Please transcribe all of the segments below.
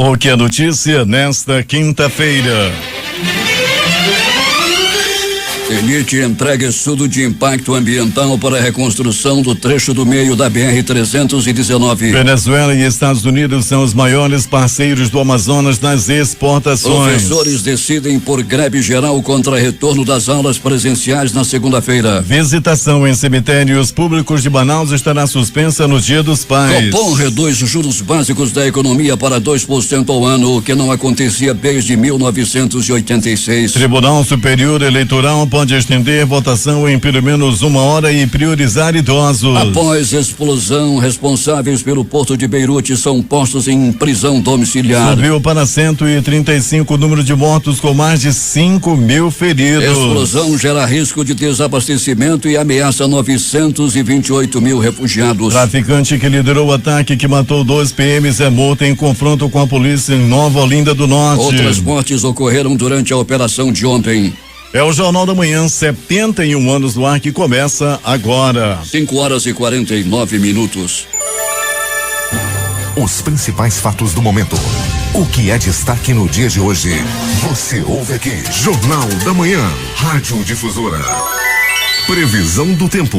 O que é notícia nesta quinta-feira? DENIT entrega estudo de impacto ambiental para a reconstrução do trecho do meio da BR-319. Venezuela e Estados Unidos são os maiores parceiros do Amazonas nas exportações. Professores decidem por greve geral contra retorno das aulas presenciais na segunda-feira. Visitação em cemitérios públicos de Manaus estará suspensa no Dia dos Pais. Copom reduz os juros básicos da economia para 2% ao ano, o que não acontecia desde 1986. Tribunal Superior Eleitoral pode estender votação em pelo menos 1 hora e priorizar idosos. Após explosão, responsáveis pelo porto de Beirute são postos em prisão domiciliar. Subiu para 135 o número de mortos, com mais de 5.000 feridos. Explosão gera risco de desabastecimento e ameaça 928.000 refugiados. Traficante que liderou o ataque que matou 2 PMs é morto em confronto com a polícia em Nova Olinda do Norte. Outras mortes ocorreram durante a operação de ontem. É o Jornal da Manhã, 71 anos no ar, que começa agora. 5h49. Os principais fatos do momento. O que é destaque no dia de hoje? Você ouve aqui. Jornal da Manhã. Rádio Difusora. Previsão do tempo.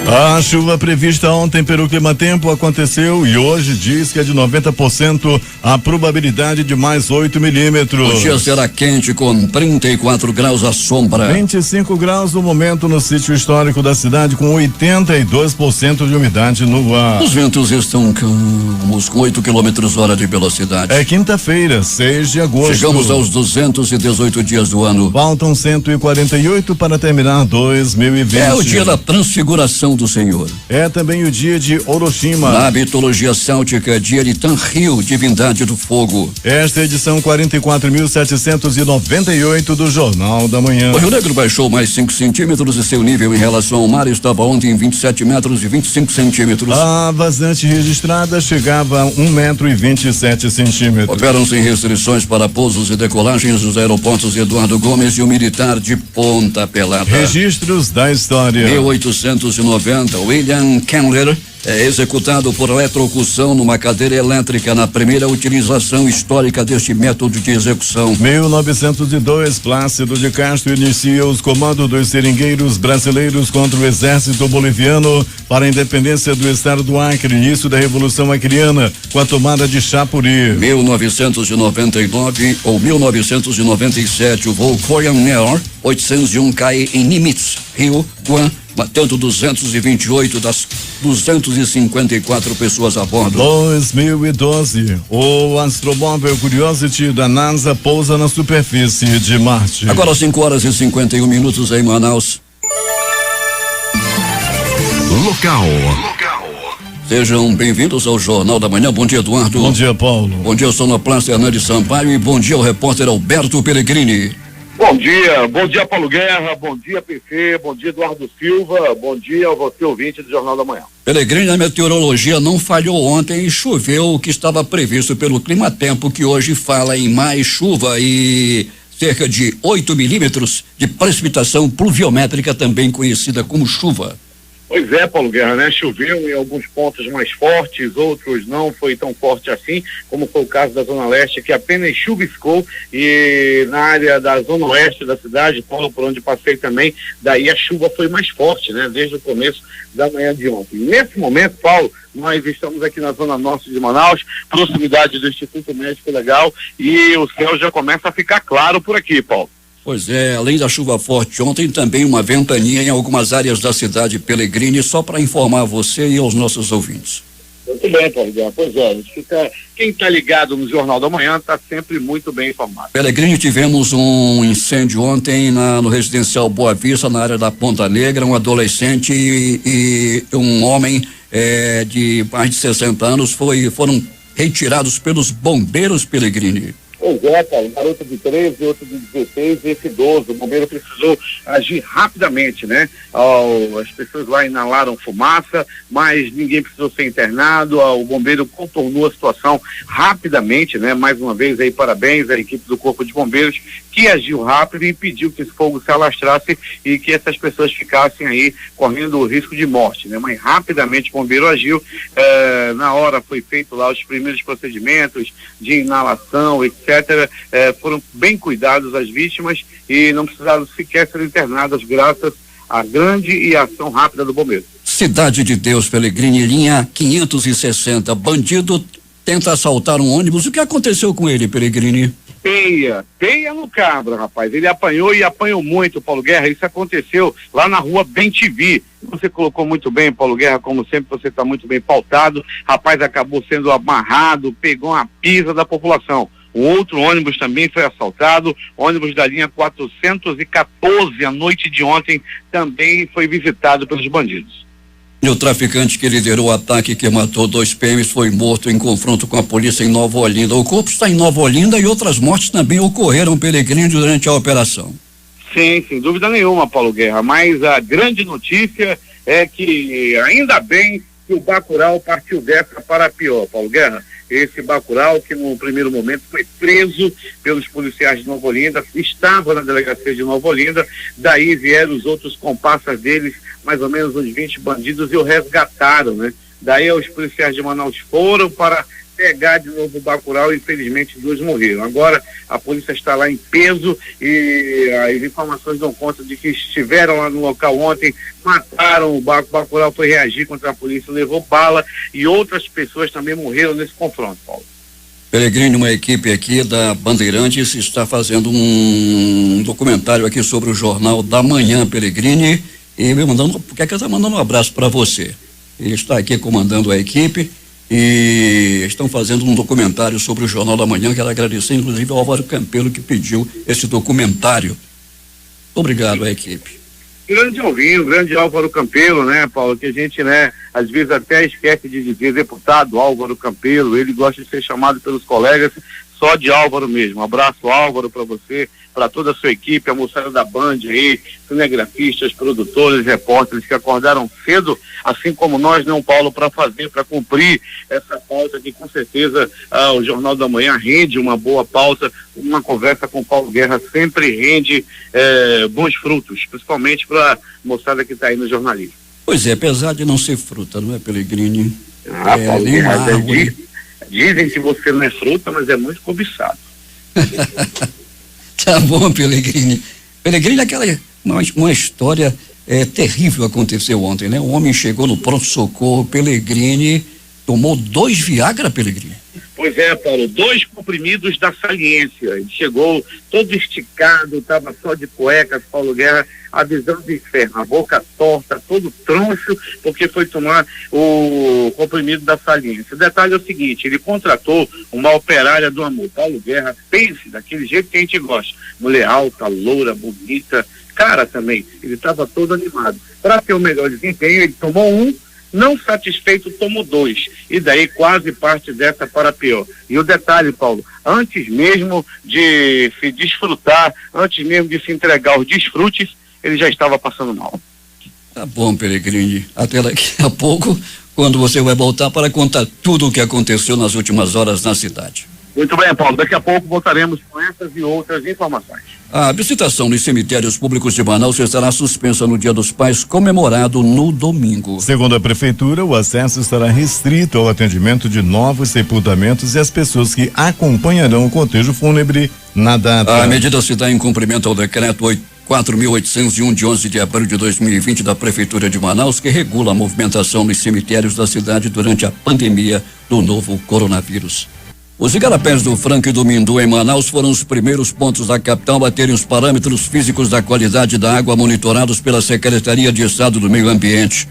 A chuva prevista ontem pelo Climatempo aconteceu e hoje diz que é de 90% a probabilidade de mais 8 milímetros. O dia será quente com 34 graus à sombra. 25 graus no momento no sítio histórico da cidade, com 82% de umidade no ar. Os ventos estão calmos, com 8 km/h de velocidade. É quinta-feira, 6 de agosto. Chegamos aos 218 dias do ano. Faltam 148 para terminar 2020. É o dia da transfiguração do Senhor. É também o dia de Orochima. Na mitologia céltica, dia de Tanril, divindade do fogo. Esta é a edição 44.798 do Jornal da Manhã. O Rio Negro baixou mais 5 centímetros e seu nível em relação ao mar estava ontem em 27 metros e 25 centímetros. A vazante registrada chegava a 1,27 metros. Operam sem restrições para pousos e decolagens nos aeroportos Eduardo Gomes e o militar de Ponta Pelada. Registros da história. 1890, William Kemmler é executado por eletrocução numa cadeira elétrica na primeira utilização histórica deste método de execução. 1902, Plácido de Castro inicia os comandos dos seringueiros brasileiros contra o exército boliviano para a independência do estado do Acre, início da Revolução Acreana, com a tomada de Chapuri. 1999 ou 1997, o voo Korean Air 801 cai em Nimitz, Rio, Guam, matando 228 das 254 pessoas a bordo. 2012, o astromóvel Curiosity da NASA pousa na superfície de Marte. Agora 5h51 em Manaus. Local. Sejam bem-vindos ao Jornal da Manhã. Bom dia, Eduardo. Bom dia, Paulo. Bom dia, sonoplasta Hernandes Sampaio e bom dia ao repórter Alberto Pellegrini. Bom dia Paulo Guerra, bom dia PC, bom dia Eduardo Silva, bom dia a você ouvinte do Jornal da Manhã. Pellegrini, a meteorologia não falhou ontem e choveu o que estava previsto pelo Climatempo, que hoje fala em mais chuva e cerca de 8 milímetros de precipitação pluviométrica, também conhecida como chuva. Pois é, Paulo Guerra, né? Choveu em alguns pontos mais fortes, outros não foi tão forte assim, como foi o caso da Zona Leste, que apenas chuviscou, e na área da Zona Oeste da cidade, Paulo, por onde passei também, daí a chuva foi mais forte, né? Desde o começo da manhã de ontem. Nesse momento, Paulo, nós estamos aqui na Zona Norte de Manaus, proximidade do Instituto Médico Legal, e o céu já começa a ficar claro por aqui, Paulo. Pois é, além da chuva forte ontem, também uma ventania em algumas áreas da cidade Pellegrini, só para informar você e aos nossos ouvintes. Muito bem, Paulo. Pois é, quem está ligado no Jornal da Manhã está sempre muito bem informado. Pellegrini, tivemos um incêndio ontem no residencial Boa Vista, na área da Ponta Negra, um adolescente e um homem de mais de 60 anos foram retirados pelos bombeiros, Pellegrini. Pois é, Paulo, garoto de 13, outro de 16, esse 12. O bombeiro precisou agir rapidamente, né? As pessoas lá inalaram fumaça, mas ninguém precisou ser internado. O bombeiro contornou a situação rapidamente, né? Mais uma vez aí, parabéns à equipe do Corpo de Bombeiros, que agiu rápido e impediu que esse fogo se alastrasse e que essas pessoas ficassem aí correndo o risco de morte, né? Mas rapidamente o bombeiro agiu, na hora foi feito lá os primeiros procedimentos de inalação, etc. Foram bem cuidados as vítimas e não precisaram sequer ser internadas graças à grande e ação rápida do bombeiro. Cidade de Deus, Pelegrini, linha 560. Bandido tenta assaltar um ônibus. O que aconteceu com ele, Pelegrini? Peia no cabra, rapaz. Ele apanhou e apanhou muito, Paulo Guerra. Isso aconteceu lá na rua Bem-TV. Você colocou muito bem, Paulo Guerra, como sempre você está muito bem pautado. Rapaz acabou sendo amarrado, pegou uma pisa da população. O outro ônibus também foi assaltado, ônibus da linha 414, à noite de ontem, também foi visitado pelos bandidos. E o traficante que liderou o ataque que matou 2 PMs foi morto em confronto com a polícia em Nova Olinda. O corpo está em Nova Olinda e outras mortes também ocorreram, Pelegrini, durante a operação. Sim, sem dúvida nenhuma, Paulo Guerra, mas a grande notícia é que ainda bem que o Bacurau partiu dessa para pior, Paulo Guerra. Esse Bacurau, que no primeiro momento foi preso pelos policiais de Nova Olinda, estava na delegacia de Nova Olinda, daí vieram os outros comparsas deles, mais ou menos uns 20 bandidos, e o resgataram, né? Daí os policiais de Manaus foram para pegar de novo o Bacurau e infelizmente 2 morreram. Agora a polícia está lá em peso e as informações dão conta de que estiveram lá no local ontem, mataram o Bacurau, foi reagir contra a polícia, levou bala e outras pessoas também morreram nesse confronto, Paulo. Pelegrini, uma equipe aqui da Bandeirantes está fazendo um documentário aqui sobre o Jornal da Manhã, Pelegrini, e me mandando, porque está mandando um abraço para você. Ele está aqui comandando a equipe e estão fazendo um documentário sobre o Jornal da Manhã. Quero agradecer inclusive ao Álvaro Campelo que pediu esse documentário. Obrigado à equipe. Grande Alvinho, grande Álvaro Campelo, né, Paulo, que a gente, né, às vezes até esquece de dizer deputado Álvaro Campelo, ele gosta de ser chamado pelos colegas só de Álvaro mesmo. Um abraço, Álvaro, para você, para toda a sua equipe, a moçada da Band aí, cinegrafistas, produtores, repórteres que acordaram cedo, assim como nós, não, Paulo, para cumprir essa pauta que com certeza o Jornal da Manhã rende uma boa pauta. Uma conversa com o Paulo Guerra sempre rende bons frutos, principalmente para a moçada que está aí no jornalismo. Pois é, apesar de não ser fruta, não é, Pelegrini? Paulo Guerra, dizem que você não é fruta, mas é muito cobiçado. Tá bom, Pelegrini. Pelegrini, uma história terrível aconteceu ontem, né? O homem chegou no pronto-socorro, Pelegrini tomou 2 Viagra, Pelegrini. Pois é, Paulo, 2 comprimidos da saliência. Ele chegou todo esticado, estava só de cuecas, Paulo Guerra, a visão de inferno, a boca torta, todo troncho, porque foi tomar o comprimido da saliência. O detalhe é o seguinte, ele contratou uma operária do amor. Paulo Guerra, pense daquele jeito que a gente gosta. Mulher alta, loura, bonita, cara também. Ele estava todo animado. Para ter o melhor desempenho, ele tomou 1, não satisfeito, tomou 2, e daí quase parte dessa para pior. E o detalhe, Paulo, antes mesmo de se desfrutar, antes mesmo de se entregar aos desfrutes, ele já estava passando mal. Tá bom, Pelegrini, até daqui a pouco, quando você vai voltar para contar tudo o que aconteceu nas últimas horas na cidade. Muito bem, Paulo, daqui a pouco voltaremos com essas e outras informações. A visitação nos cemitérios públicos de Manaus estará suspensa no Dia dos Pais, comemorado no domingo. Segundo a prefeitura, o acesso estará restrito ao atendimento de novos sepultamentos e as pessoas que acompanharão o cortejo fúnebre na data. A medida se dá em cumprimento ao decreto 4.801 de 11 de abril de 2020 da Prefeitura de Manaus, que regula a movimentação nos cemitérios da cidade durante a pandemia do novo coronavírus. Os igarapés do Franco e do Mindu em Manaus foram os primeiros pontos da capital a baterem os parâmetros físicos da qualidade da água monitorados pela Secretaria de Estado do Meio Ambiente.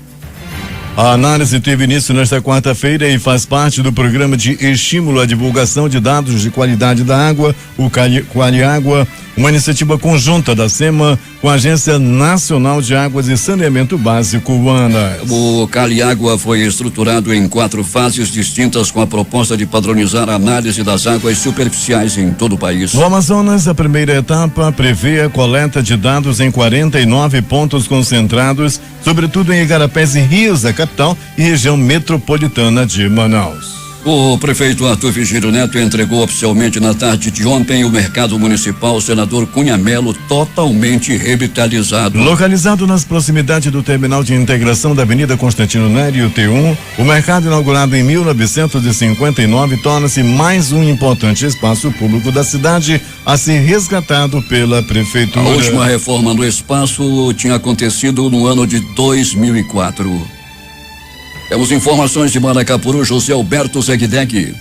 A análise teve início nesta quarta-feira e faz parte do programa de estímulo à divulgação de dados de qualidade da água, o Qualiágua, uma iniciativa conjunta da SEMA com a Agência Nacional de Águas e Saneamento Básico, ANAS. O Qualiágua foi estruturado em 4 fases distintas com a proposta de padronizar a análise das águas superficiais em todo o país. No Amazonas, a primeira etapa prevê a coleta de dados em 49 pontos concentrados, sobretudo em Igarapés e Rios, a capital e região metropolitana de Manaus. O prefeito Arthur Vigílio Neto entregou oficialmente na tarde de ontem o mercado municipal Senador Cunha Melo, totalmente revitalizado. Localizado nas proximidades do terminal de integração da Avenida Constantino Nério, T1, o mercado inaugurado em 1959 torna-se mais um importante espaço público da cidade a ser resgatado pela prefeitura. A última reforma no espaço tinha acontecido no ano de 2004. Temos informações de Maracapuru, José Alberto Zegdeg.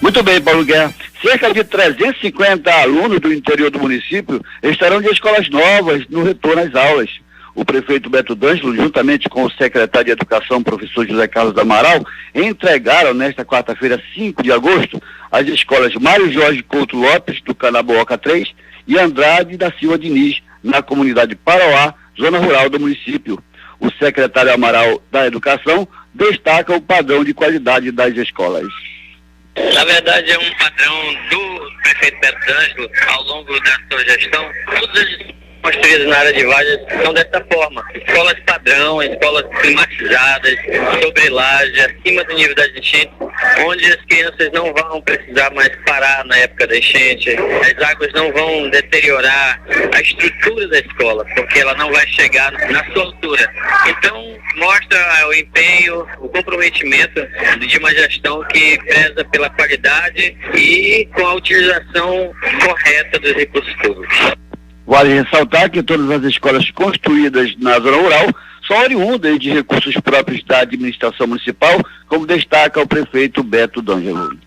Muito bem, Paulo Guerra. Cerca de 350 alunos do interior do município estarão de escolas novas no retorno às aulas. O prefeito Beto D'Angelo, juntamente com o secretário de Educação, professor José Carlos Amaral, entregaram nesta quarta-feira, 5 de agosto, as escolas Mário Jorge Couto Lopes, do Canaboca 3, e Andrade da Silva Diniz, na comunidade Parauá, zona rural do município. O secretário Amaral da Educação destaca o padrão de qualidade das escolas. Na verdade, é um padrão do prefeito Beto D'Angelo ao longo da sua gestão. Todas as construídas na área de Vargas são dessa forma. Escolas padrão, escolas climatizadas, sobre laje, acima do nível das enchentes, onde as crianças não vão precisar mais parar na época da enchente, as águas não vão deteriorar a estrutura da escola, porque ela não vai chegar na sua altura. Então, mostra o empenho, o comprometimento de uma gestão que preza pela qualidade e com a utilização correta dos recursos públicos. Vale ressaltar que todas as escolas construídas na zona rural são oriundas de recursos próprios da administração municipal, como destaca o prefeito Beto D'Angelo.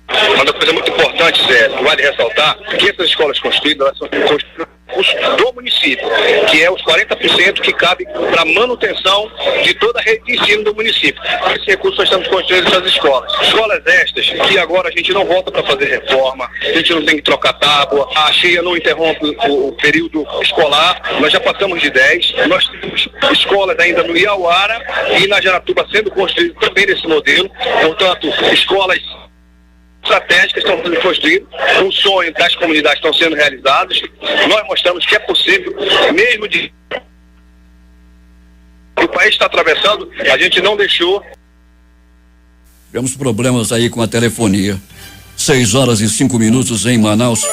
Uma coisa muito importante, Zé, vale ressaltar que essas escolas construídas, elas são construídas do município, que é os 40% que cabe para manutenção de toda a rede de ensino do município. Esse recurso nós estamos construindo essas escolas. Escolas estas que agora a gente não volta para fazer reforma, a gente não tem que trocar tábua, a cheia não interrompe o período escolar, nós já passamos de 10, nós temos escolas ainda no Iauara e na Jaratuba sendo construídas também nesse modelo, portanto, escolas estratégicas estão sendo construídas, o sonho das comunidades estão sendo realizados. Nós mostramos que é possível, mesmo de o país está atravessando, a gente não deixou. Tivemos problemas aí com a telefonia. 6h05 em Manaus.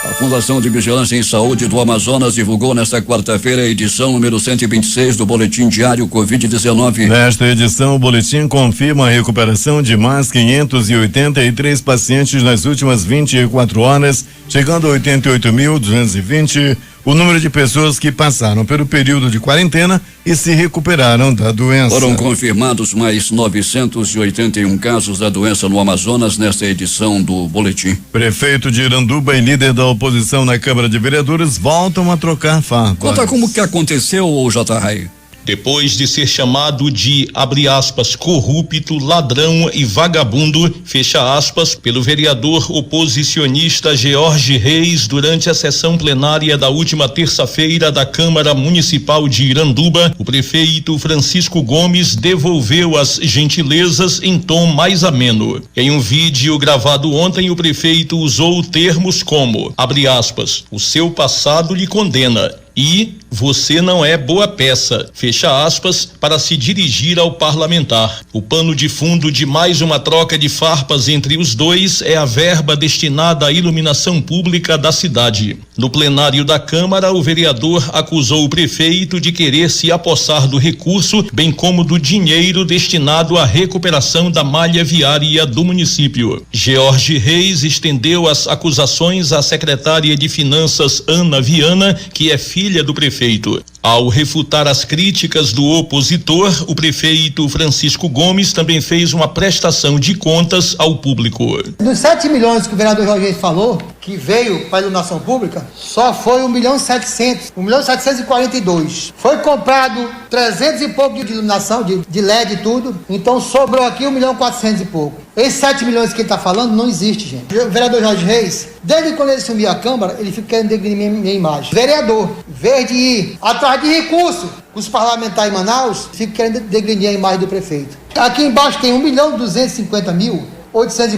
A Fundação de Vigilância em Saúde do Amazonas divulgou nesta quarta-feira a edição número 126 do Boletim Diário Covid-19. Nesta edição, o boletim confirma a recuperação de mais 583 pacientes nas últimas 24 horas, chegando a 88.220. O número de pessoas que passaram pelo período de quarentena e se recuperaram da doença. Foram confirmados mais 981 casos da doença no Amazonas nesta edição do boletim. Prefeito de Iranduba e líder da oposição na Câmara de Vereadores voltam a trocar farpas. Conta como que aconteceu, J.R. Depois de ser chamado de, abre aspas, corrupto, ladrão e vagabundo, fecha aspas, pelo vereador oposicionista George Reis durante a sessão plenária da última terça-feira da Câmara Municipal de Iranduba, o prefeito Francisco Gomes devolveu as gentilezas em tom mais ameno. Em um vídeo gravado ontem, o prefeito usou termos como, abre aspas, o seu passado lhe condena. E você não é boa peça, fecha aspas, para se dirigir ao parlamentar. O pano de fundo de mais uma troca de farpas entre os dois é a verba destinada à iluminação pública da cidade. No plenário da Câmara, o vereador acusou o prefeito de querer se apossar do recurso, bem como do dinheiro destinado à recuperação da malha viária do município. George Reis estendeu as acusações à secretária de Finanças Ana Viana, que é filha filha do prefeito. Ao refutar as críticas do opositor, o prefeito Francisco Gomes também fez uma prestação de contas ao público. Dos 7 milhões que o vereador Jorge Reis falou, que veio para a iluminação pública, só foi 1.742. Foi comprado 300 e pouco de iluminação, de LED e tudo, então sobrou aqui 1.400.000 e pouco. Esses 7 milhões que ele está falando não existe, gente. O vereador Jorge Reis, desde quando ele assumiu a Câmara, ele fica querendo degradar minha imagem. Vereador, em vez de ir atrás de recursos com os parlamentares em Manaus, fica querendo degradar a imagem do prefeito. Aqui embaixo tem 1.250.000, 800 e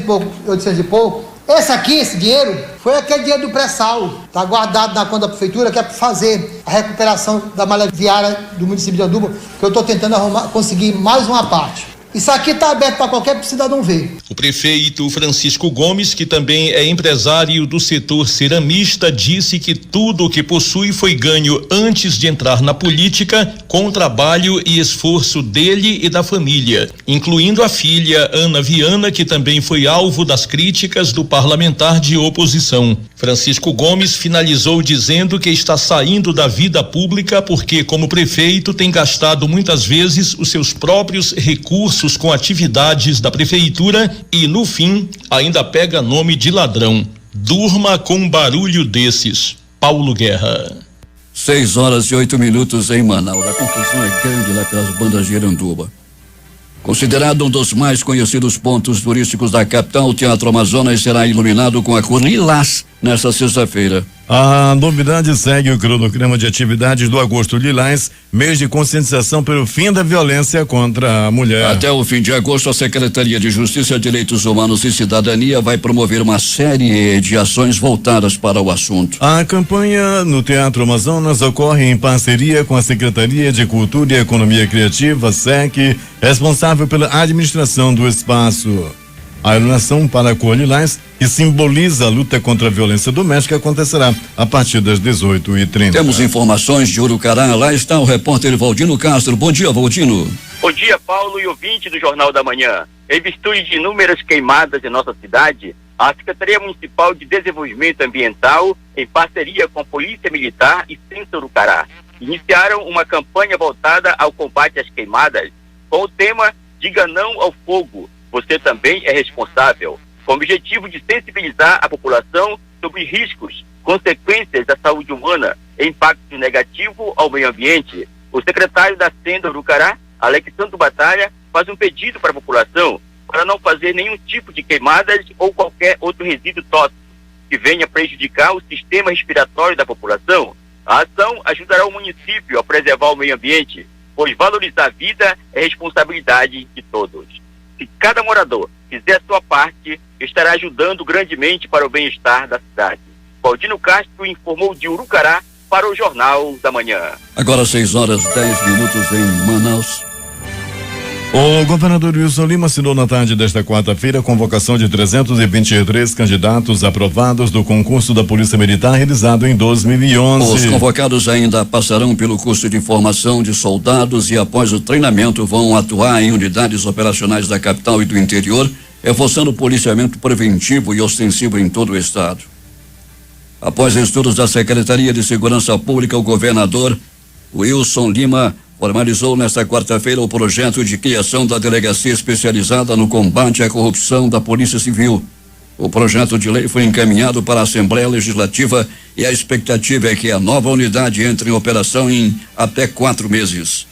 pouco. Esse dinheiro foi aquele dinheiro do pré-sal, está guardado na conta da prefeitura, que é para fazer a recuperação da malha viária do município de Anduba, que eu estou tentando conseguir mais uma parte. Isso aqui está aberto para qualquer cidadão ver. O prefeito Francisco Gomes, que também é empresário do setor ceramista, disse que tudo o que possui foi ganho antes de entrar na política, com trabalho e esforço dele e da família, incluindo a filha Ana Viana, que também foi alvo das críticas do parlamentar de oposição. Francisco Gomes finalizou dizendo que está saindo da vida pública porque, como prefeito, tem gastado muitas vezes os seus próprios recursos com atividades da prefeitura e, no fim, ainda pega nome de ladrão. Durma com um barulho desses. Paulo Guerra. 6h08 em Manaus. A confusão é grande lá pelas bandas de Iranduba. Considerado um dos mais conhecidos pontos turísticos da capital, o Teatro Amazonas será iluminado com a cor lilás nesta sexta-feira. A novidade segue o cronograma de atividades do Agosto Lilás, mês de conscientização pelo fim da violência contra a mulher. Até o fim de agosto, a Secretaria de Justiça, Direitos Humanos e Cidadania vai promover uma série de ações voltadas para o assunto. A campanha no Teatro Amazonas ocorre em parceria com a Secretaria de Cultura e Economia Criativa, SEC, responsável pela administração do espaço. A iluminação para a cor lilás, que simboliza a luta contra a violência doméstica, acontecerá a partir das 18h30. Temos informações de Urucará. Lá está o repórter Valdino Castro. Bom dia, Valdino. Bom dia, Paulo e ouvinte do Jornal da Manhã. Em virtude de inúmeras queimadas em nossa cidade, a Secretaria Municipal de Desenvolvimento Ambiental, em parceria com a Polícia Militar e Centro Urucará, iniciaram uma campanha voltada ao combate às queimadas, com o tema Diga Não ao Fogo. Você também é responsável, com o objetivo de sensibilizar a população sobre riscos, consequências da saúde humana e impacto negativo ao meio ambiente. O secretário da Senda Urucará, Alex Santo Batalha, faz um pedido para a população para não fazer nenhum tipo de queimadas ou qualquer outro resíduo tóxico que venha prejudicar o sistema respiratório da população. A ação ajudará o município a preservar o meio ambiente, pois valorizar a vida é responsabilidade de todos. Se cada morador fizer a sua parte, estará ajudando grandemente para o bem-estar da cidade. Valdino Castro informou de Urucará para o Jornal da Manhã. Agora 6h10 em Manaus. O governador Wilson Lima assinou na tarde desta quarta-feira a convocação de 323 candidatos aprovados do concurso da Polícia Militar realizado em 2011. Os convocados ainda passarão pelo curso de formação de soldados e após o treinamento vão atuar em unidades operacionais da capital e do interior, reforçando o policiamento preventivo e ostensivo em todo o estado. Após estudos da Secretaria de Segurança Pública, o governador Wilson Lima formalizou nesta quarta-feira o projeto de criação da Delegacia Especializada no Combate à Corrupção da Polícia Civil. O projeto de lei foi encaminhado para a Assembleia Legislativa e a expectativa é que a nova unidade entre em operação em até 4 meses.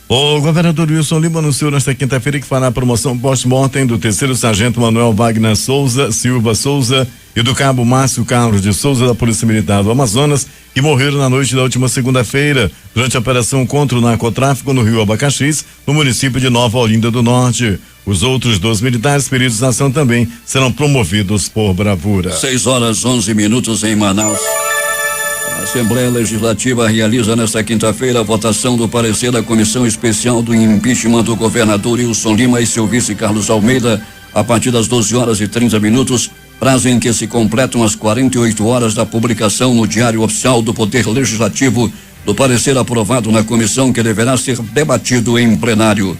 O governador Wilson Lima anunciou nesta quinta-feira que fará a promoção post-mortem do 3º Sargento Manuel Wagner Silva Souza e do cabo Márcio Carlos de Souza da Polícia Militar do Amazonas, que morreram na noite da última segunda-feira durante a operação contra o narcotráfico no Rio Abacaxis, no município de Nova Olinda do Norte. Os outros 2 militares feridos na ação também serão promovidos por bravura. 6h11 em Manaus. A Assembleia Legislativa realiza nesta quinta-feira a votação do parecer da Comissão Especial do Impeachment do governador Wilson Lima e seu vice Carlos Almeida, a partir das 12h30, prazo em que se completam as 48 horas da publicação no Diário Oficial do Poder Legislativo do parecer aprovado na comissão, que deverá ser debatido em plenário.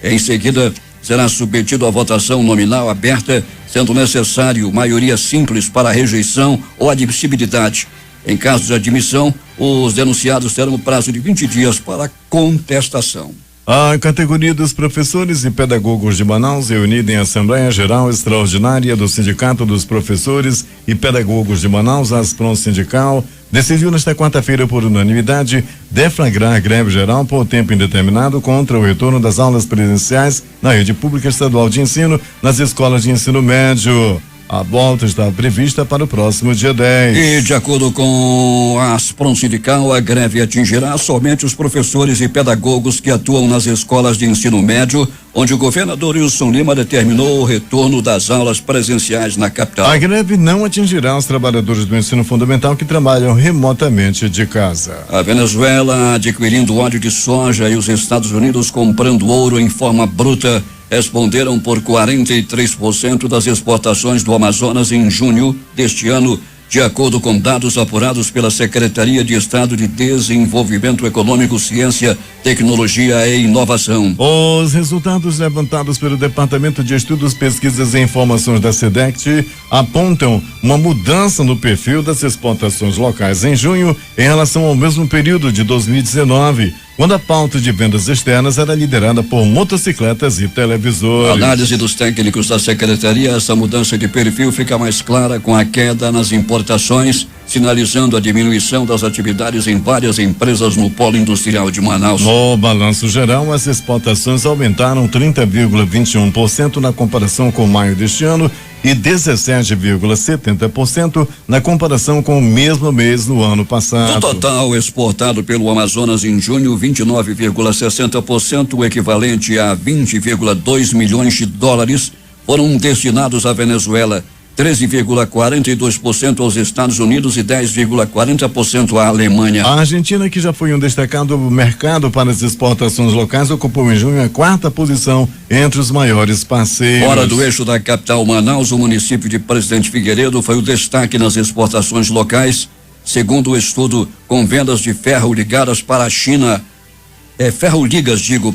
Em seguida, será submetido à votação nominal aberta, sendo necessário maioria simples para a rejeição ou admissibilidade. Em caso de admissão, os denunciados terão o prazo de 20 dias para contestação. A categoria dos professores e pedagogos de Manaus, reunida em Assembleia Geral Extraordinária do Sindicato dos Professores e Pedagogos de Manaus, ASPRON Sindical, decidiu nesta quarta-feira por unanimidade deflagrar greve geral por tempo indeterminado contra o retorno das aulas presenciais na rede pública estadual de ensino nas escolas de ensino médio. A volta está prevista para o próximo dia 10. E, de acordo com a ASPRON Sindical, a greve atingirá somente os professores e pedagogos que atuam nas escolas de ensino médio, onde o governador Wilson Lima determinou o retorno das aulas presenciais na capital. A greve não atingirá os trabalhadores do ensino fundamental que trabalham remotamente de casa. A Venezuela adquirindo óleo de soja e os Estados Unidos comprando ouro em forma bruta responderam por 43% das exportações do Amazonas em junho deste ano, de acordo com dados apurados pela Secretaria de Estado de Desenvolvimento Econômico, Ciência, Tecnologia e Inovação. Os resultados levantados pelo Departamento de Estudos, Pesquisas e Informações da SEDECT apontam uma mudança no perfil das exportações locais em junho em relação ao mesmo período de 2019, quando a pauta de vendas externas era liderada por motocicletas e televisores. A análise dos técnicos da secretaria, essa mudança de perfil fica mais clara com a queda nas importações, sinalizando a diminuição das atividades em várias empresas no polo industrial de Manaus. No balanço geral, as exportações aumentaram 30,21% na comparação com maio deste ano e 17,70% na comparação com o mesmo mês no ano passado. Do total exportado pelo Amazonas em junho, 29,60%, o equivalente a 20,2 milhões de dólares, foram destinados à Venezuela, 13,42% aos Estados Unidos e 10,40% à Alemanha. A Argentina, que já foi um destacado mercado para as exportações locais, ocupou em junho a 4ª posição entre os maiores parceiros. Fora do eixo da capital Manaus, o município de Presidente Figueiredo foi o destaque nas exportações locais, segundo o estudo, com vendas de ferro ligadas para a China,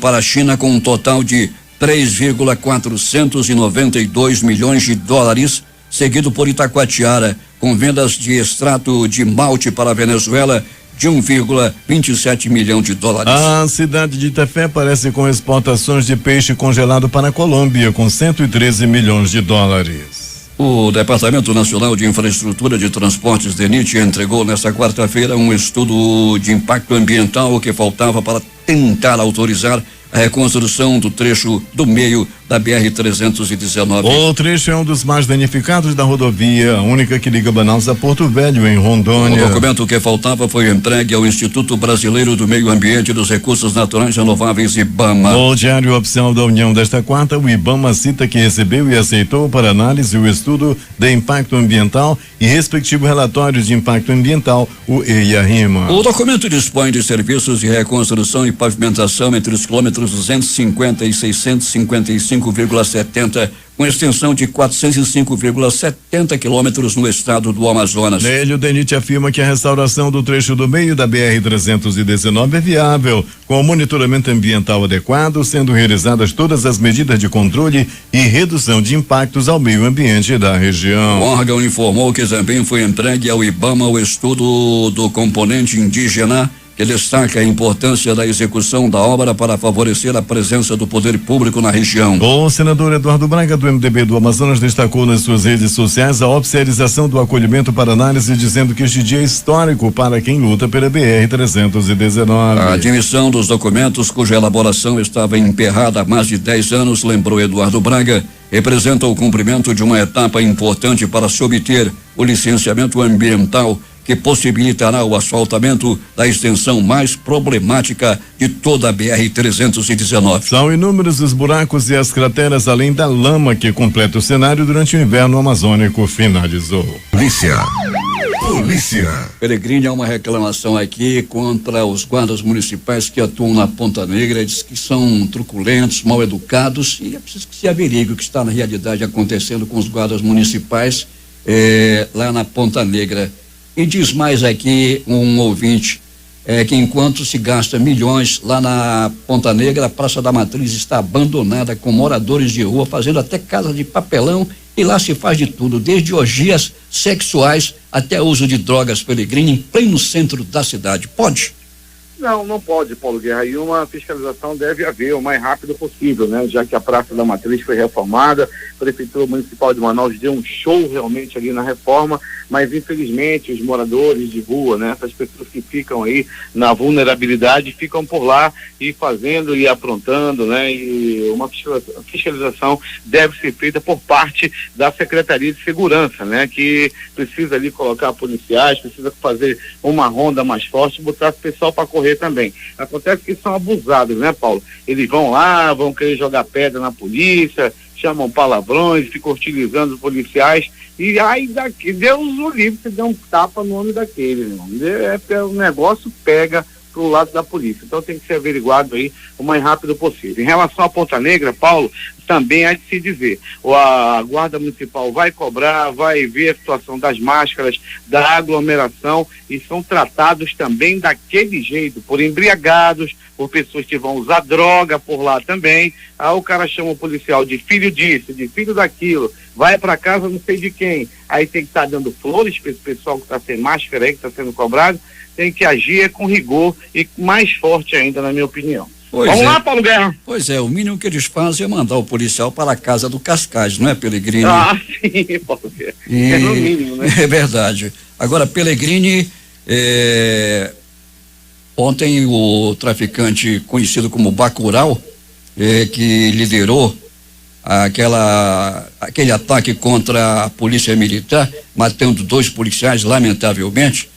para a China com um total de 3,492 milhões de dólares, seguido por Itacoatiara, com vendas de extrato de malte para a Venezuela de 1,27 milhão de dólares. A cidade de Itefé aparece com exportações de peixe congelado para a Colômbia, com 113 milhões de dólares. O Departamento Nacional de Infraestrutura de Transportes, DENIT, entregou nesta quarta-feira um estudo de impacto ambiental que faltava para tentar autorizar a reconstrução do trecho do meio da BR-319. O trecho é um dos mais danificados da rodovia, a única que liga Manaus a Porto Velho, em Rondônia. O documento que faltava foi entregue ao Instituto Brasileiro do Meio Ambiente e dos Recursos Naturais Renováveis, IBAMA. O Diário Oficial da União desta quarta, o IBAMA cita que recebeu e aceitou para análise o estudo de impacto ambiental e respectivo relatório de impacto ambiental, o EIA-RIMA. O documento dispõe de serviços de reconstrução e pavimentação entre os quilômetros 250 e 655,70, com extensão de 405,70 quilômetros no estado do Amazonas. Nele, o DENIT afirma que a restauração do trecho do meio da BR-319 é viável, com o monitoramento ambiental adequado, sendo realizadas todas as medidas de controle e redução de impactos ao meio ambiente da região. O órgão informou que também foi entregue ao IBAMA o estudo do componente indígena, que destaca a importância da execução da obra para favorecer a presença do poder público na região. O senador Eduardo Braga, do MDB do Amazonas, destacou nas suas redes sociais a oficialização do acolhimento para análise, dizendo que este dia é histórico para quem luta pela BR-319. A admissão dos documentos, cuja elaboração estava emperrada há mais de 10 anos, lembrou Eduardo Braga, representa o cumprimento de uma etapa importante para se obter o licenciamento ambiental, que possibilitará o asfaltamento da extensão mais problemática de toda a BR-319. São inúmeros os buracos e as crateras, além da lama que completa o cenário durante o inverno amazônico finalizou. Polícia. Peregrine, há uma reclamação aqui contra os guardas municipais que atuam na Ponta Negra, diz que são truculentos, mal educados, e é preciso que se averigue o que está na realidade acontecendo com os guardas municipais lá na Ponta Negra. E diz mais aqui um ouvinte, que enquanto se gasta milhões lá na Ponta Negra, a Praça da Matriz está abandonada, com moradores de rua fazendo até casa de papelão e lá se faz de tudo, desde orgias sexuais até uso de drogas, Pelegrini, em pleno centro da cidade. Pode? Não, não pode, Paulo Guerra, e uma fiscalização deve haver o mais rápido possível, né? Já que a Praça da Matriz foi reformada, a Prefeitura Municipal de Manaus deu um show realmente ali na reforma, mas infelizmente os moradores de rua, né? Essas pessoas que ficam aí na vulnerabilidade, ficam por lá e fazendo e aprontando, né? E uma fiscalização deve ser feita por parte da Secretaria de Segurança, né? Que precisa ali colocar policiais, precisa fazer uma ronda mais forte, botar o pessoal para correr também. Acontece que são abusados, né, Paulo? Eles vão lá, vão querer jogar pedra na polícia, chamam palavrões, ficam hostilizando os policiais, e aí daqui, Deus o livre, se der um tapa no nome daquele, irmão. O negócio pega pro lado da polícia, então tem que ser averiguado aí o mais rápido possível. Em relação à Ponta Negra, Paulo, também há de se dizer, a Guarda Municipal vai cobrar, vai ver a situação das máscaras, da aglomeração, e são tratados também daquele jeito, por embriagados, por pessoas que vão usar droga por lá também. Aí o cara chama o policial de filho disso, de filho daquilo, vai para casa não sei de quem, aí tem que estar dando flores para esse pessoal que está sem máscara aí, que está sendo cobrado. Tem que agir com rigor e mais forte ainda, na minha opinião. Vamos lá, Paulo Guerra. Pois é, o mínimo que eles fazem é mandar o policial para a casa do Cascais, não é, Pelegrini? Sim, Paulo Guerra. É no mínimo, né? É verdade. Agora, Pelegrini, ontem o traficante conhecido como Bacurau, que liderou aquele ataque contra a polícia militar, matando 2 policiais, lamentavelmente.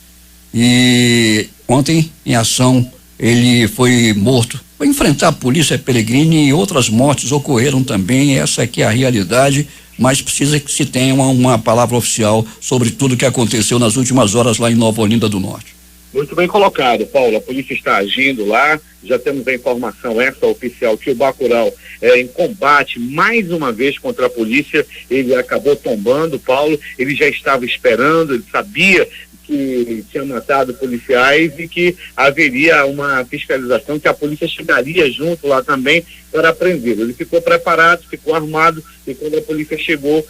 E ontem, em ação, ele foi morto. Foi enfrentar a polícia, Pelegrini, e outras mortes ocorreram também. Essa aqui é a realidade, mas precisa que se tenha uma palavra oficial sobre tudo que aconteceu nas últimas horas lá em Nova Olinda do Norte. Muito bem colocado, Paulo. A polícia está agindo lá. Já temos a informação essa oficial que o Bacurau em combate mais uma vez contra a polícia. Ele acabou tombando, Paulo. Ele já estava esperando, ele sabia que tinha matado policiais e que haveria uma fiscalização, que a polícia chegaria junto lá também para prendê-lo. Ele ficou preparado, ficou armado, e quando a polícia chegou,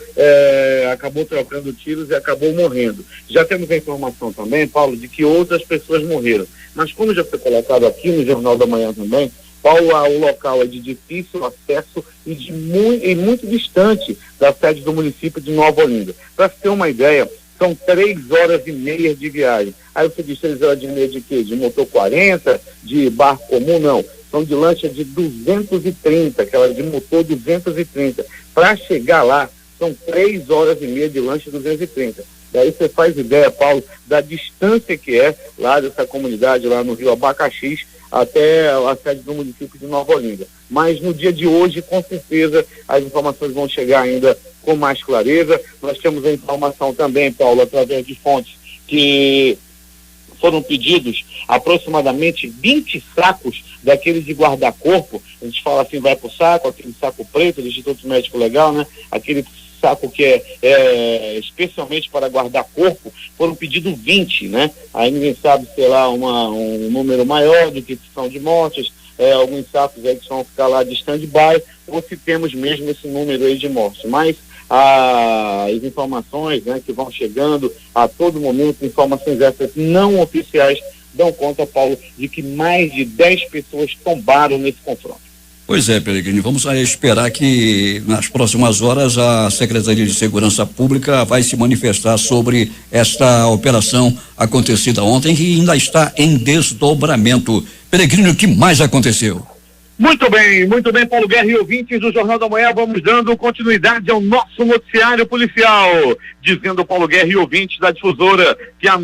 acabou trocando tiros e acabou morrendo. Já temos a informação também, Paulo, de que outras pessoas morreram. Mas como já foi colocado aqui no Jornal da Manhã também, Paulo, o local é de difícil acesso e muito distante da sede do município de Nova Olinda. Para se ter uma ideia, são 3 horas e meia de viagem. Aí você diz 3 horas e meia de quê? De motor 40, de barco comum? Não. São de lancha de 230, aquela de motor 230. Para chegar lá, são 3 horas e meia de lancha 230. Daí você faz ideia, Paulo, da distância que é lá dessa comunidade, lá no Rio Abacaxis, até a sede do município de Nova Olinda. Mas no dia de hoje, com certeza, as informações vão chegar ainda com mais clareza. Nós temos a informação também, Paulo, através de fontes, que foram pedidos aproximadamente 20 sacos daqueles de guarda-corpo. A gente fala assim, vai pro saco, aquele saco preto do Instituto Médico Legal, né? Aquele saco que é especialmente para guardar corpo, foram pedidos 20, né? Aí ninguém sabe, sei lá, um número maior do que são de mortes, alguns sacos aí que vão ficar lá de stand-by, ou se temos mesmo esse número aí de mortes. Mas as informações, né, que vão chegando a todo momento, informações essas não oficiais, dão conta, Paulo, de que mais de 10 pessoas tombaram nesse confronto. Pois é, Pelegrini, vamos esperar que nas próximas horas a Secretaria de Segurança Pública vai se manifestar sobre esta operação acontecida ontem, que ainda está em desdobramento. Pelegrini, o que mais aconteceu? Muito bem, Paulo Guerra e ouvintes do Jornal da Manhã, vamos dando continuidade ao nosso noticiário policial, dizendo, Paulo Guerra e ouvintes da Difusora, que a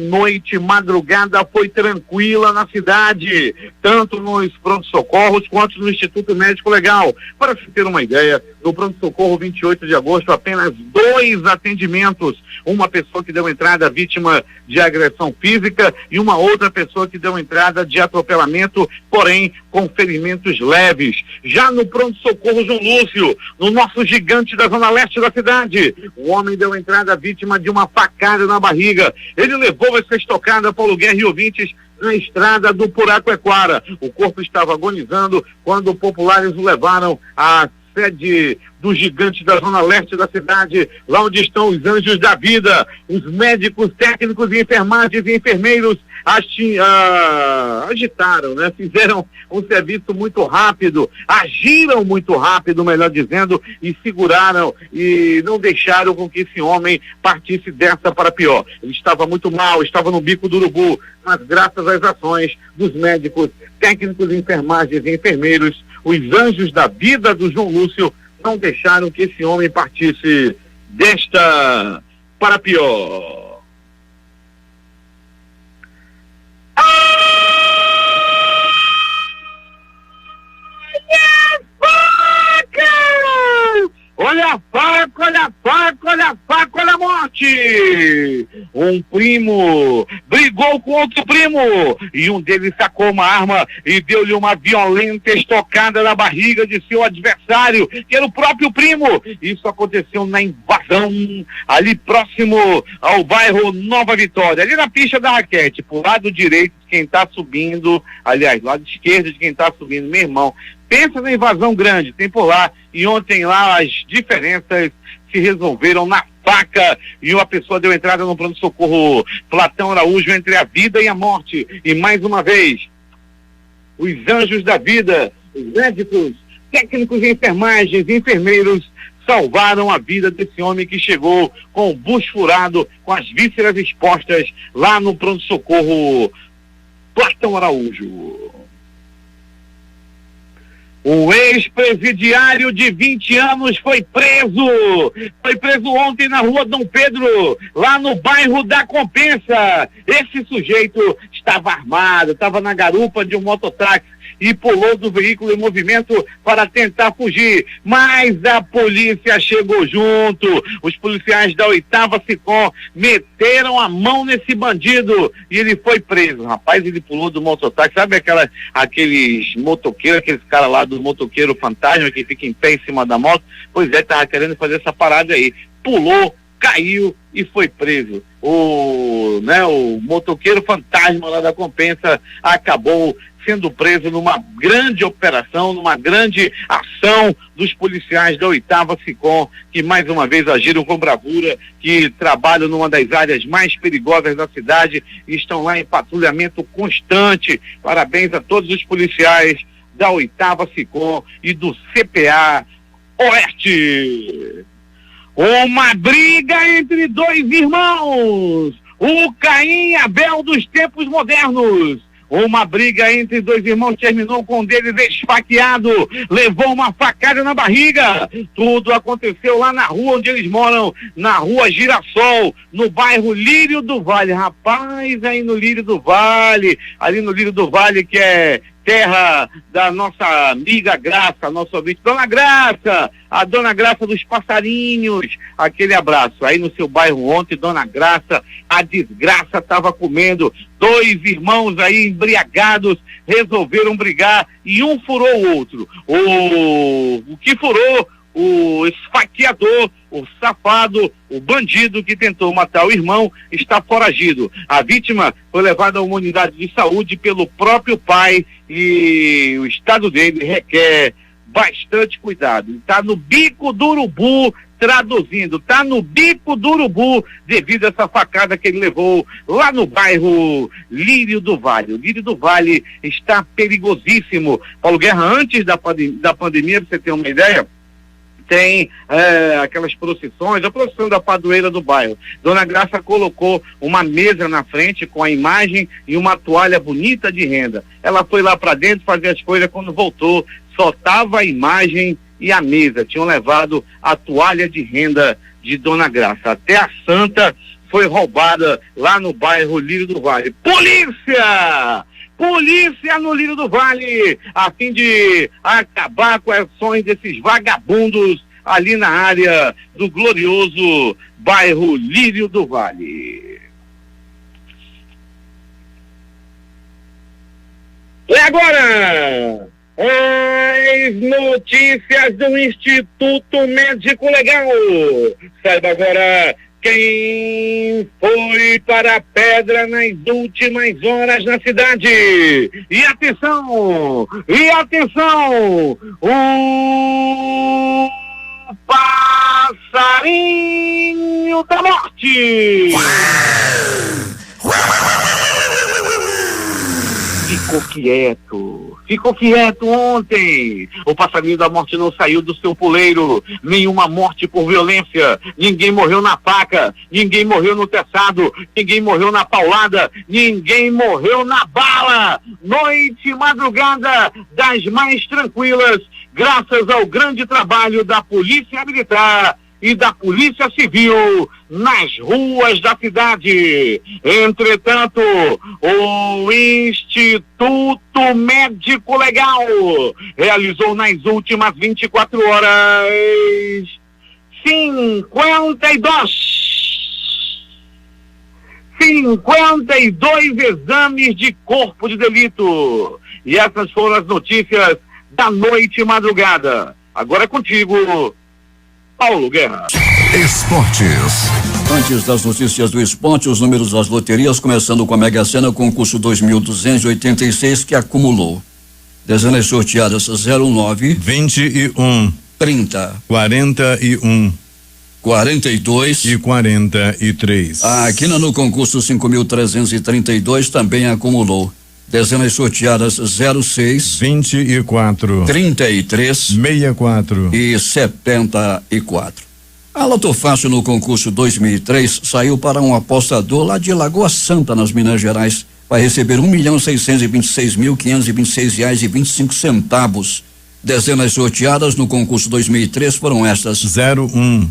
madrugada foi tranquila na cidade, tanto nos pronto-socorros quanto no Instituto Médico Legal. Para se ter uma ideia, no pronto-socorro 28 de agosto, apenas 2 atendimentos, uma pessoa que deu entrada vítima de agressão física e uma outra pessoa que deu entrada de atropelamento, porém com ferimentos leves. Já no pronto-socorro João Lúcio, no nosso gigante da zona leste da cidade, o homem deu entrada vítima de uma facada na barriga. Ele levou essa estocada, Paulo Guerra e ouvintes, na estrada do Puraquequara. O corpo estava agonizando quando populares o levaram a sede do gigante da zona leste da cidade, lá onde estão os anjos da vida, os médicos, técnicos e enfermagens e enfermeiros agitaram, né? Fizeram um serviço muito rápido, agiram muito rápido, melhor dizendo, e seguraram e não deixaram com que esse homem partisse dessa para pior. Ele estava muito mal, estava no bico do urubu, mas graças às ações dos médicos, técnicos, enfermagens e enfermeiros, os anjos da vida do João Lúcio não deixaram que esse homem partisse desta para pior. Olha a faca, olha a faca, olha a faca, olha a morte! Um primo brigou com outro primo e um deles sacou uma arma e deu-lhe uma violenta estocada na barriga de seu adversário, que era o próprio primo. Isso aconteceu na invasão, ali próximo ao bairro Nova Vitória, ali na pista da raquete, pro lado direito de quem tá subindo, aliás, lado esquerdo de quem tá subindo, meu irmão. Pensa na invasão grande, tem por lá, e ontem lá as diferenças se resolveram na faca e uma pessoa deu entrada no pronto-socorro Platão Araújo entre a vida e a morte. E mais uma vez, os anjos da vida, os médicos, técnicos de enfermagens e enfermeiros salvaram a vida desse homem que chegou com o bucho furado, com as vísceras expostas lá no pronto-socorro Platão Araújo. O ex-presidiário de 20 anos foi preso ontem na rua Dom Pedro, lá no bairro da Compensa. Esse sujeito estava armado, estava na garupa de um mototáxi e pulou do veículo em movimento para tentar fugir, mas a polícia chegou junto. Os policiais da 8ª SICOM meteram a mão nesse bandido e ele foi preso. Rapaz, ele pulou do mototáxi, sabe aqueles motoqueiros, aqueles caras lá do motoqueiro fantasma que fica em pé em cima da moto? Pois é, tava querendo fazer essa parada aí, pulou, caiu e foi preso. O motoqueiro fantasma lá da Compensa acabou sendo preso numa grande operação, numa grande ação dos policiais da 8ª SICOM, que mais uma vez agiram com bravura, que trabalham numa das áreas mais perigosas da cidade e estão lá em patrulhamento constante. Parabéns a todos os policiais da 8ª SICOM e do CPA Oeste. Uma briga entre dois irmãos, o Caim e Abel dos tempos modernos. Uma briga entre dois irmãos terminou com um deles esfaqueado, levou uma facada na barriga. Tudo aconteceu lá na rua onde eles moram, na rua Girassol, no bairro Lírio do Vale. Rapaz, aí no Lírio do Vale, ali no Lírio do Vale, que é terra da nossa amiga Graça, nosso ouvinte, Dona Graça, a Dona Graça dos passarinhos, aquele abraço. Aí no seu bairro ontem, Dona Graça, a desgraça estava comendo, dois irmãos aí embriagados resolveram brigar e um furou o outro. O que furou, o esfaqueador, o safado, o bandido que tentou matar o irmão está foragido. A vítima foi levada a uma unidade de saúde pelo próprio pai e o estado dele requer bastante cuidado. Está no bico do urubu, traduzindo, está no bico do urubu devido a essa facada que ele levou lá no bairro Lírio do Vale. O Lírio do Vale está perigosíssimo. Paulo Guerra, antes da pandemia, para você ter uma ideia, tem aquelas procissões, a procissão da padroeira do bairro. Dona Graça colocou uma mesa na frente com a imagem e uma toalha bonita de renda. Ela foi lá para dentro fazer as coisas, quando voltou, só tava a imagem e a mesa. Tinham levado a toalha de renda de Dona Graça. Até a santa foi roubada lá no bairro Lírio do Vale. Polícia! Polícia no Lírio do Vale, a fim de acabar com as ações desses vagabundos ali na área do glorioso bairro Lírio do Vale. E agora, as notícias do Instituto Médico Legal. Saiba agora Quem foi para a pedra nas últimas horas na cidade? E atenção! O passarinho da morte! Ficou quieto ontem. O passarinho da morte não saiu do seu puleiro. Nenhuma morte por violência. Ninguém morreu na faca. Ninguém morreu no teçado. Ninguém morreu na paulada. Ninguém morreu na bala. Noite e madrugada das mais tranquilas, graças ao grande trabalho da Polícia Militar e da Polícia Civil nas ruas da cidade. Entretanto, o Instituto Médico Legal realizou nas últimas 24 horas 52 exames de corpo de delito. E essas foram as notícias da noite e madrugada. Agora é contigo, Paulo Guerra. Esportes. Antes das notícias do esporte, os números das loterias, começando com a Mega Sena, concurso 2.286, que acumulou dezenas sorteadas 09, 21, 30, 41, 42 e 43. Aqui no concurso 5.332 também acumulou dezenas sorteadas 06, 24, 33, 64 e 74. A Loto Fácil no concurso 2003 saiu para um apostador lá de Lagoa Santa, nas Minas Gerais. Vai receber R$1.626.526,25. Dezenas sorteadas no concurso 2003 foram estas: 01,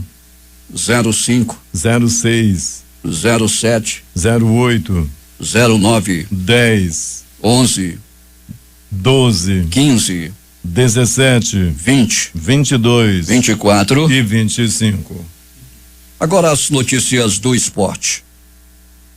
05, 06, 07, 08, 09, 10, 11, 12, 15, 17, 20, 22, 24 e 25. Agora as notícias do esporte.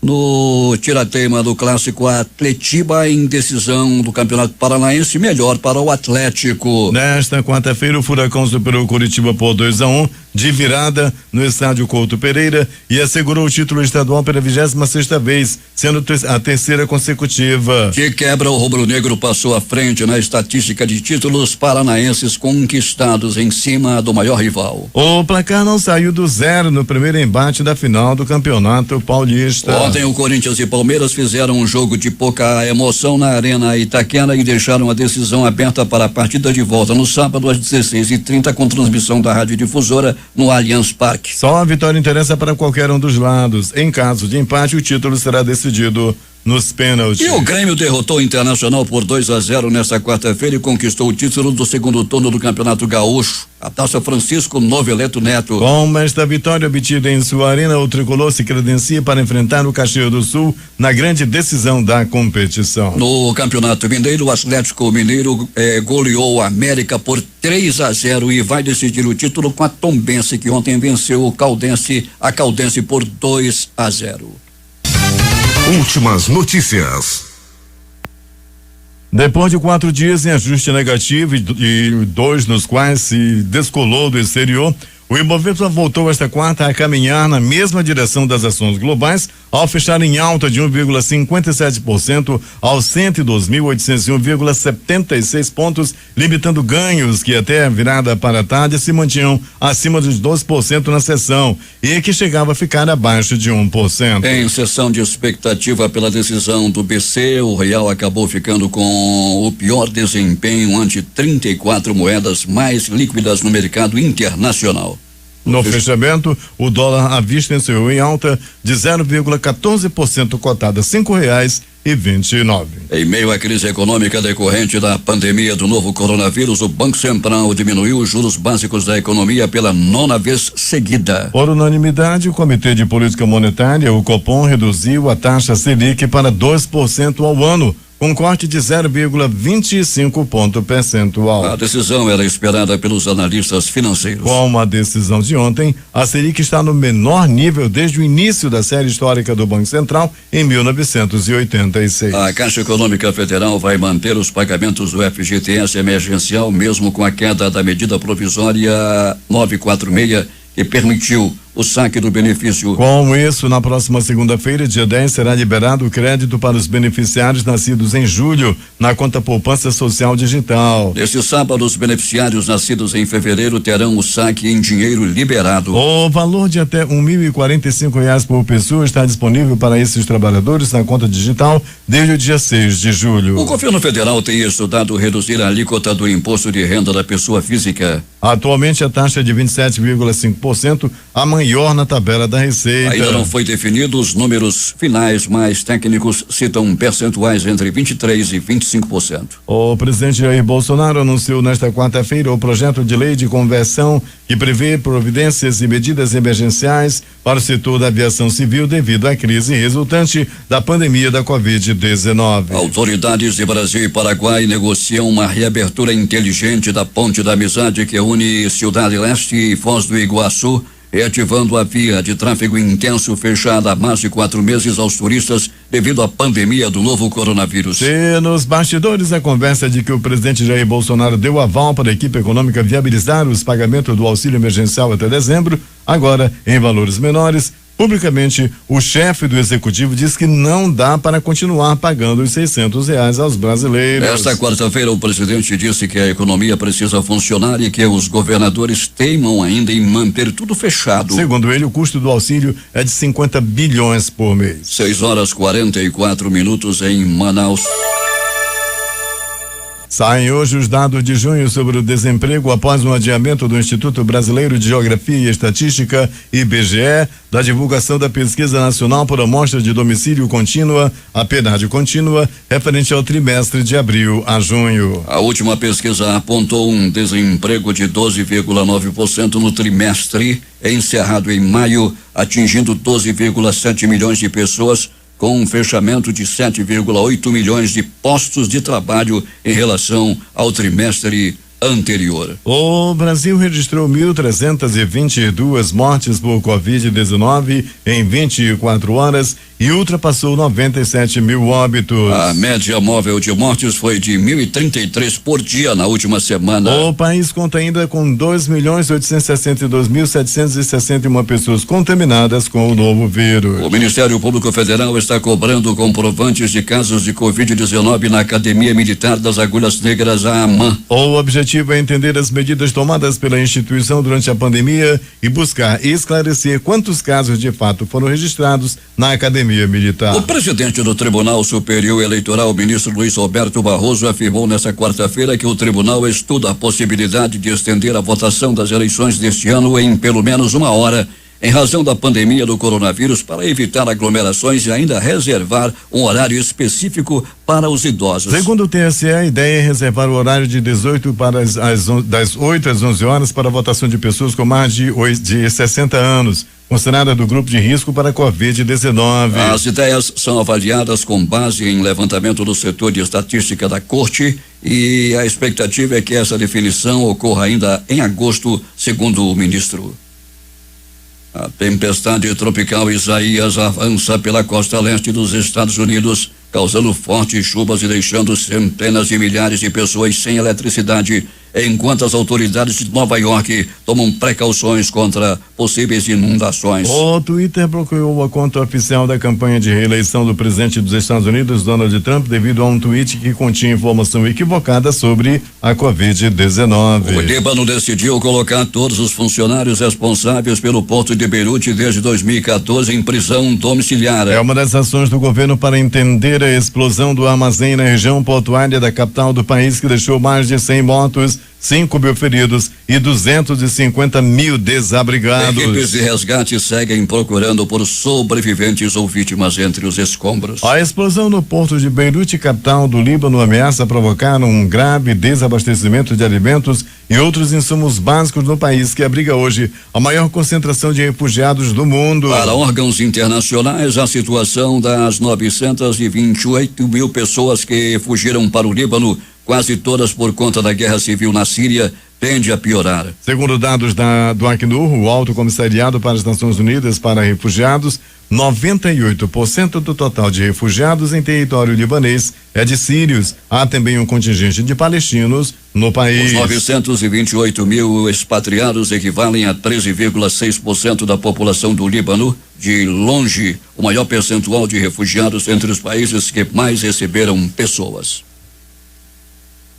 No tirateima do clássico, a Atletiba em decisão do Campeonato Paranaense, melhor para o Atlético. Nesta quarta-feira, o Furacão superou o Curitiba por 2-1 de virada no estádio Couto Pereira e assegurou o título estadual pela 26ª vez, sendo a terceira consecutiva. De quebra, o rubro-negro passou à frente na estatística de títulos paranaenses conquistados em cima do maior rival. O placar não saiu do zero no primeiro embate da final do Campeonato Paulista. Ontem o Corinthians e Palmeiras fizeram um jogo de pouca emoção na Arena Itaquera e deixaram a decisão aberta para a partida de volta no sábado às 16h30 com transmissão da Rádio Difusora no Allianz Parque. Só a vitória interessa para qualquer um dos lados. Em caso de empate, o título será decidido nos pênaltis. E o Grêmio derrotou o Internacional por 2-0 nesta quarta-feira e conquistou o título do segundo turno do Campeonato Gaúcho, a Taça Francisco Noveleto Neto. Com esta vitória obtida em sua arena, o tricolor se credencia para enfrentar o Caxias do Sul na grande decisão da competição. No Campeonato Mineiro, o Atlético Mineiro goleou o América por 3-0 e vai decidir o título com a Tombense, que ontem venceu a Caldense por 2-0. Últimas notícias. Depois de 4 dias em ajuste negativo e 2 nos quais se descolou do exterior, o Ibovespa voltou esta quarta a caminhar na mesma direção das ações globais, ao fechar em alta de 1,57% aos 102.801,76 pontos, limitando ganhos que até a virada para a tarde se mantinham acima dos 12% na sessão e que chegava a ficar abaixo de 1%. Em sessão de expectativa pela decisão do BC, o real acabou ficando com o pior desempenho ante 34 moedas mais líquidas no mercado internacional. No fechamento, o dólar à vista encerrou em alta de 0,14%, cotada R$5,29. Em meio à crise econômica decorrente da pandemia do novo coronavírus, o Banco Central diminuiu os juros básicos da economia pela 9ª vez seguida. Por unanimidade, o Comitê de Política Monetária, o Copom, reduziu a taxa Selic para 2% ao ano, com corte de 0,25 ponto percentual. A decisão era esperada pelos analistas financeiros. Com a decisão de ontem, a Selic está no menor nível desde o início da série histórica do Banco Central, em 1986. A Caixa Econômica Federal vai manter os pagamentos do FGTS emergencial, mesmo com a queda da medida provisória 946, que permitiu o saque do benefício. Com isso, na próxima segunda-feira, dia 10, será liberado o crédito para os beneficiários nascidos em julho na conta poupança social digital. Neste sábado, os beneficiários nascidos em fevereiro terão o saque em dinheiro liberado. O valor de até R$1.045 por pessoa está disponível para esses trabalhadores na conta digital desde o dia 6 de julho. O governo federal tem estudado reduzir a alíquota do imposto de renda da pessoa física. Atualmente, a taxa é de 27,5%, a maior na tabela da Receita. Ainda não foi definido os números finais, mas técnicos citam percentuais entre 23% e 25%. O presidente Jair Bolsonaro anunciou nesta quarta-feira o projeto de lei de conversão que prevê providências e medidas emergenciais para o setor da aviação civil devido à crise resultante da pandemia da Covid-19. Autoridades de Brasil e Paraguai negociam uma reabertura inteligente da Ponte da Amizade que une Cidade Leste e Foz do Iguaçu, reativando a via de tráfego intenso fechada há mais de 4 meses aos turistas devido à pandemia do novo coronavírus. E nos bastidores, a conversa de que o presidente Jair Bolsonaro deu aval para a equipe econômica viabilizar os pagamentos do auxílio emergencial até dezembro, agora em valores menores. Publicamente, o chefe do executivo diz que não dá para continuar pagando os R$600 aos brasileiros. Esta quarta-feira, o presidente disse que a economia precisa funcionar e que os governadores teimam ainda em manter tudo fechado. Segundo ele, o custo do auxílio é de 50 bilhões por mês. 6h44 em Manaus. Saem hoje os dados de junho sobre o desemprego após um adiamento do Instituto Brasileiro de Geografia e Estatística, IBGE, da divulgação da Pesquisa Nacional por Amostra de Domicílio Contínua, a PNAD contínua, referente ao trimestre de abril a junho. A última pesquisa apontou um desemprego de 12,9% no trimestre, encerrado em maio, atingindo 12,7 milhões de pessoas, com um fechamento de 7,8 milhões de postos de trabalho em relação ao trimestre anterior. O Brasil registrou 1.322 mortes por Covid-19 em 24 horas e ultrapassou 97 mil óbitos. A média móvel de mortes foi de 1.033 por dia na última semana. O país conta ainda com 2.862.761 pessoas contaminadas com o novo vírus. O Ministério Público Federal está cobrando comprovantes de casos de Covid-19 na Academia Militar das Agulhas Negras, a AMAN. O objetivo é entender as medidas tomadas pela instituição durante a pandemia e buscar esclarecer quantos casos de fato foram registrados na Academia Militar. O presidente do Tribunal Superior Eleitoral, ministro Luiz Roberto Barroso, afirmou nesta quarta-feira que o tribunal estuda a possibilidade de estender a votação das eleições deste ano em pelo menos 1 hora, em razão da pandemia do coronavírus, para evitar aglomerações e ainda reservar um horário específico para os idosos. Segundo o TSE, a ideia é reservar o horário de 18 para das 8 às 11 horas para a votação de pessoas com mais de 60 anos, considerada do grupo de risco para a Covid-19. As ideias são avaliadas com base em levantamento do setor de estatística da Corte e a expectativa é que essa definição ocorra ainda em agosto, segundo o ministro. A tempestade tropical Isaías avança pela costa leste dos Estados Unidos, causando fortes chuvas e deixando centenas de milhares de pessoas sem eletricidade, enquanto as autoridades de Nova York tomam precauções contra possíveis inundações. O Twitter bloqueou a conta oficial da campanha de reeleição do presidente dos Estados Unidos, Donald Trump, devido a um tweet que continha informação equivocada sobre a Covid-19. O Líbano decidiu colocar todos os funcionários responsáveis pelo porto de Beirute desde 2014 em prisão domiciliar. É uma das ações do governo para entender a explosão do armazém na região portuária da capital do país, que deixou mais de 100 mortos, 5 mil feridos e 250 mil desabrigados. Equipes de resgate seguem procurando por sobreviventes ou vítimas entre os escombros. A explosão no porto de Beirute, capital do Líbano, ameaça provocar um grave desabastecimento de alimentos e outros insumos básicos no país, que abriga hoje a maior concentração de refugiados do mundo. Para órgãos internacionais, a situação das 928 mil pessoas que fugiram para o Líbano, quase todas por conta da guerra civil na Síria, tende a piorar. Segundo dados do Acnur, o Alto Comissariado para as Nações Unidas para Refugiados, 98% do total de refugiados em território libanês é de sírios. Há também um contingente de palestinos no país. Os 928 mil expatriados equivalem a 13,6% da população do Líbano, de longe o maior percentual de refugiados entre os países que mais receberam pessoas.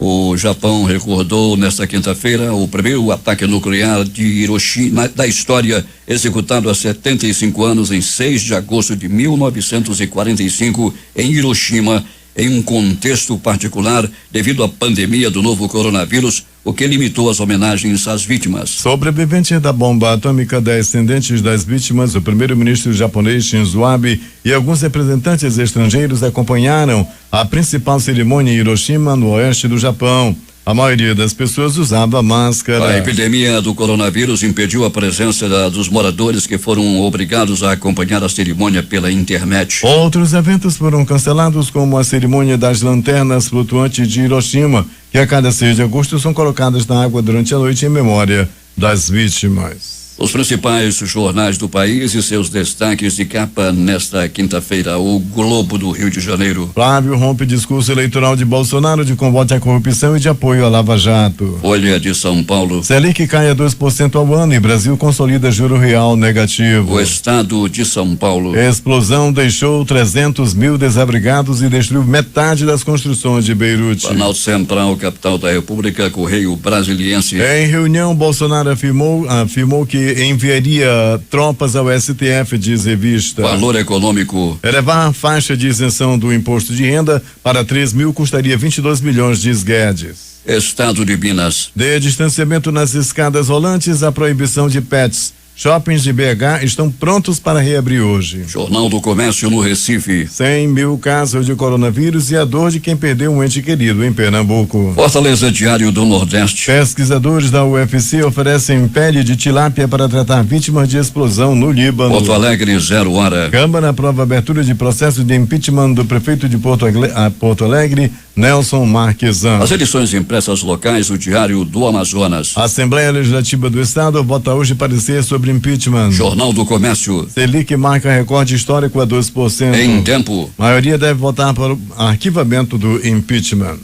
O Japão recordou nesta quinta-feira o primeiro ataque nuclear de Hiroshima da história, executado há 75 anos em 6 de agosto de 1945 em Hiroshima, em um contexto particular devido à pandemia do novo coronavírus, o que limitou as homenagens às vítimas. Sobrevivente da bomba atômica, descendentes das vítimas, o primeiro-ministro japonês Shinzo Abe e alguns representantes estrangeiros acompanharam a principal cerimônia em Hiroshima, no oeste do Japão. A maioria das pessoas usava máscara. A epidemia do coronavírus impediu a presença dos moradores que foram obrigados a acompanhar a cerimônia pela internet. Outros eventos foram cancelados, como a cerimônia das lanternas flutuantes de Hiroshima, que a cada 6 de agosto são colocadas na água durante a noite em memória das vítimas. Os principais jornais do país e seus destaques de capa nesta quinta-feira. O Globo do Rio de Janeiro. Flávio rompe discurso eleitoral de Bolsonaro de combate à corrupção e de apoio à Lava Jato. Folha de São Paulo. Selic cai a 2% ao ano e Brasil consolida juro real negativo. O Estado de São Paulo. Explosão deixou 300 mil desabrigados e destruiu metade das construções de Beirute. Planalto Central, capital da República, Correio Brasiliense. Em reunião, Bolsonaro afirmou que enviaria tropas ao STF, diz revista. Valor Econômico. Elevar a faixa de isenção do imposto de renda para 3 mil custaria 22 milhões, diz Guedes. Estado de Minas. De distanciamento nas escadas rolantes, a proibição de pets. Shoppings de BH estão prontos para reabrir hoje. Jornal do Comércio no Recife. 100 mil casos de coronavírus e a dor de quem perdeu um ente querido em Pernambuco. Fortaleza Diário do Nordeste. Pesquisadores da UFC oferecem pele de tilápia para tratar vítimas de explosão no Líbano. Porto Alegre, 0 hora. Câmara aprova a abertura de processo de impeachment do prefeito de Porto Alegre, Nelson Marquesan. As edições impressas locais, o Diário do Amazonas. A Assembleia Legislativa do Estado vota hoje parecer sobre impeachment. Jornal do Comércio. Selic marca recorde histórico a 2%. Em tempo. A maioria deve votar para o arquivamento do impeachment.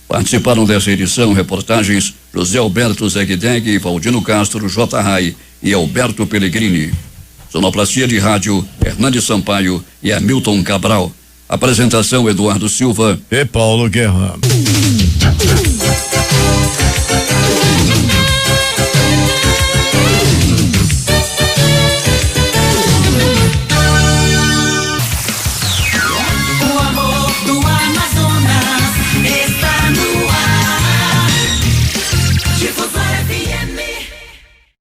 Participaram dessa edição reportagens José Alberto Zegdeg, Valdino Castro, J. Rai e Alberto Pellegrini. Sonoplastia de rádio, Hernandes Sampaio e Hamilton Cabral. Apresentação Eduardo Silva e Paulo Guerra.